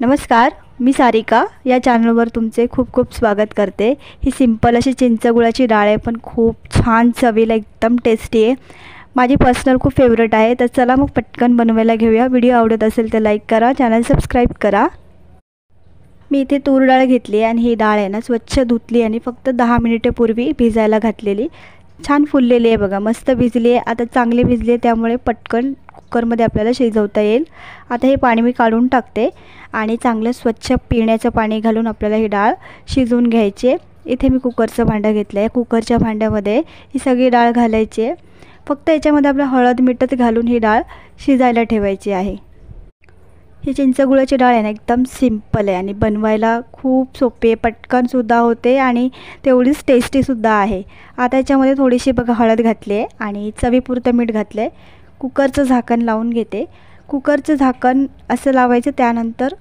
नमस्कार, मी सारिका या चॅनलवर तुमचे खूप खूप स्वागत करते। ही सिंपल अशी चिंच गुळाची डाळ आहे, पण खूप छान चवीला एकदम टेस्टी आहे। माझी पर्सनल खूप फेवरेट आहे। तर चला मग पटकन बनवायला घेऊया। व्हिडिओ आवडत असेल तर लाईक करा, चॅनल सबस्क्राईब करा। मी इथे तूर डाळ घेतली आणि ही डाळ आहे ना स्वच्छ धुतली आणि फक्त 10 मिनिटे पूर्वी भिजायला घातलेली। छान फुललेली आहे बघा, मस्त भिजली आहे। आता चांगली भिजली त्यामुळे पटकन कुकरमध्ये आपल्याला शिजवता येईल। आता हे पाणी मी काढून टाकते आणि चांगलं स्वच्छ पिण्याचं पाणी घालून आपल्याला ही डाळ शिजवून घ्यायची आहे। इथे मी कुकरचं भांडं घेतलं आहे। कुकरच्या भांड्यामध्ये ही सगळी डाळ घालायची आहे। फक्त याच्यामध्ये आपलं हळद मीठच घालून ही डाळ शिजायला ठेवायची आहे। ही चिंचगुळाची डाळ आहे ना एकदम सिंपल आहे आणि बनवायला खूप सोपी आहे, पटकन सुद्धा होते आणि तेवढीच टेस्टी सुद्धा आहे। आता याच्यामध्ये थोडीशी बघा हळद घातली आहे आणि चवीपुरतं मीठ घातलं आहे। कुकरचं झाकण लावून घेते। कुकरचं झाकण असं लावायचं, त्यानंतर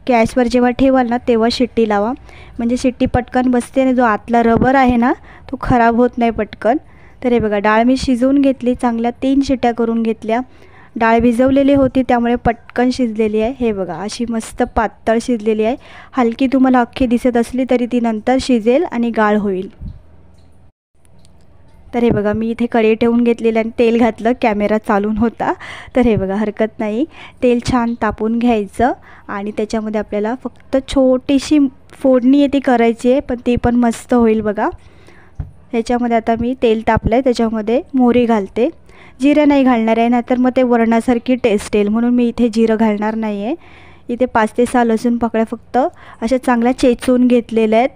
गॅसवर जेव्हा ठेवाल ना तेव्हा शिट्टी लावा, म्हणजे शिट्टी पटकन बसते आणि जो आतला रबर आहे ना तो खराब होत नाही पटकन। तर हे बघा डाळ मी शिजवून घेतली, चांगल्या 3 शिट्ट्या करून घेतल्या। डाळ भिजवलेली होती त्यामुळे पटकन शिजलेली आहे। हे बघा अशी मस्त पातळ शिजलेली आहे। हलकी तुम्हाला अख्खी दिसत असली तरी ती नंतर शिजेल आणि गाळ होईल। तर हे बघा मी इथे कढई ठेवून घेतलेलं आणि तेल घातलं, कॅमेरा चालून होता। तर हे बघा हरकत नाही, तेल छान तापून घ्यायचं आणि त्याच्यामध्ये आपल्याला फक्त छोटीशी फोडणी येते करायची आहे, पण ती पण मस्त होईल बघा। ह्याच्यामध्ये आता मी तेल तापलं आहे, त्याच्यामध्ये मोहरी घालते। जिरं नाही घालणार आहे, नाहीतर मग ते वरणासारखी टेस्ट येईल, म्हणून मी इथे जिरं घालणार नाही आहे। इथे 5 ते 6 लसूण पाकळ्या फक्त अशा चांगल्या चेचून घेतलेल्या आहेत,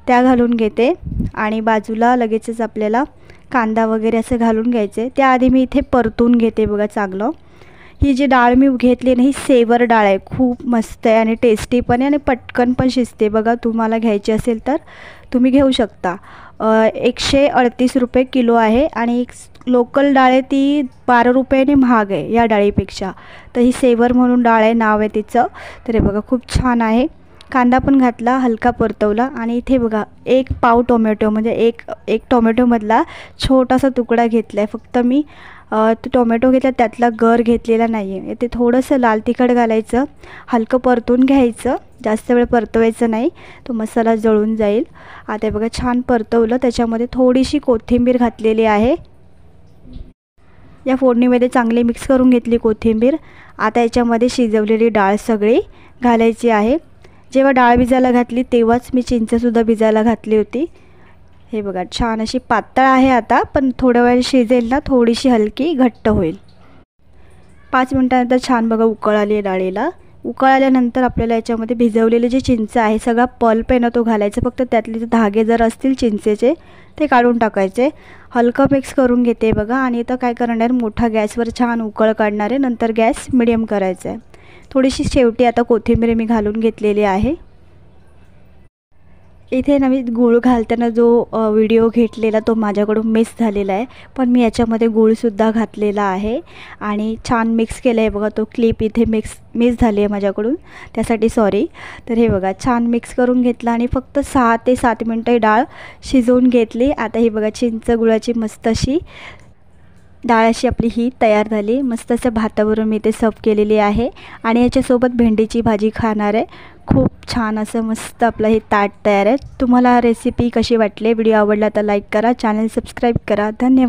त्या घालून घेते। आणि बाजूला लगेचच आपल्याला कांदा वगैरे असं घालून घ्यायचे। त्याआधी मी इथे परतून घेते बघा चांगलं। ही जी डाळ मी घेतली ना ही सेवर डाळ आहे, खूप मस्त आहे आणि टेस्टी पण आहे आणि पटकन पण शिजते बघा। तुम्हाला घ्यायची असेल तर तुम्ही घेऊ शकता। 138 रुपये किलो आहे आणि एक लोकल डाळ आहे ती 12 रुपयाने महाग आहे या डाळीपेक्षा। तर ही सेवर म्हणून डाळ आहे, नाव आहे तिचं। तर हे बघा खूप छान आहे। कांदा पण घातला, हलका परतवला आणि इथे बघा 1 पाव टोमॅटो, म्हणजे एक टोमॅटोमधला छोटासा तुकडा घेतला आहे। फक्त मी तो टोमॅटो घेतला, त्यातला गर घेतलेला नाही आहे। ते थोडंसं लाल तिखट घालायचं, हलकं परतून घ्यायचं, जास्त वेळ परतवायचं नाही, तो मसाला जळून जाईल। आता बघा छान परतवलं, त्याच्यामध्ये थोडीशी कोथिंबीर घातलेली आहे। या फोडणीमध्ये चांगली मिक्स करून घेतली कोथिंबीर। आता याच्यामध्ये शिजवलेली डाळ सगळी घालायची आहे। जेव्हा डाळ भिजायला घातली तेव्हाच मी चिंचसुद्धा भिजायला घातली होती। हे बघा छान अशी पातळ आहे आता, पण थोड्या वेळ शिजेल ना थोडीशी हलकी घट्ट होईल। 5 मिनिटांनंतर छान बघा उकळ आली आहे डाळीला। उकळ आल्यानंतर आपल्याला याच्यामध्ये भिजवलेले जे चिंच आहे सगळा पल्प आहे ना तो घालायचा, फक्त त्यातले जे धागे जर असतील चिंचेचे ते काढून टाकायचे। हलकं मिक्स करून घेते बघा आणि इथं काय करणार, मोठा गॅसवर छान उकळ काढणार आहे, नंतर गॅस मिडियम करायचा आहे। थोडीशी शेवटी आता कोथिंबीर मी घालून घेतलेली आहे। इथे ना मी गूळ घालताना जो व्हिडिओ घेतलेला तो माझ्याकडून मिस झालेला आहे, पण मी याच्यामध्ये गूळसुद्धा घातलेला आहे आणि छान मिक्स केलं आहे बघा। तो क्लिप इथे मिस झाली आहे माझ्याकडून, त्यासाठी सॉरी। तर हे बघा छान मिक्स करून घेतलं आणि फक्त 6 ते 7 मिनटं डाळ शिजवून घेतली। आता ही बघा चिंच गुळाची मस्त अशी डाळ अशी आपली ही तयार झाली। मस्त असं भातावरून मी ते सर्व केलेली आहे आणि याच्यासोबत भेंडीची भाजी खाणार आहे। खूप छान असं मस्त आपलं हे ताट तयार आहे। तुम्हाला रेसिपी कशी वाटली, व्हिडिओ आवडला तर लाईक करा, चॅनल सबस्क्राईब करा। धन्यवाद।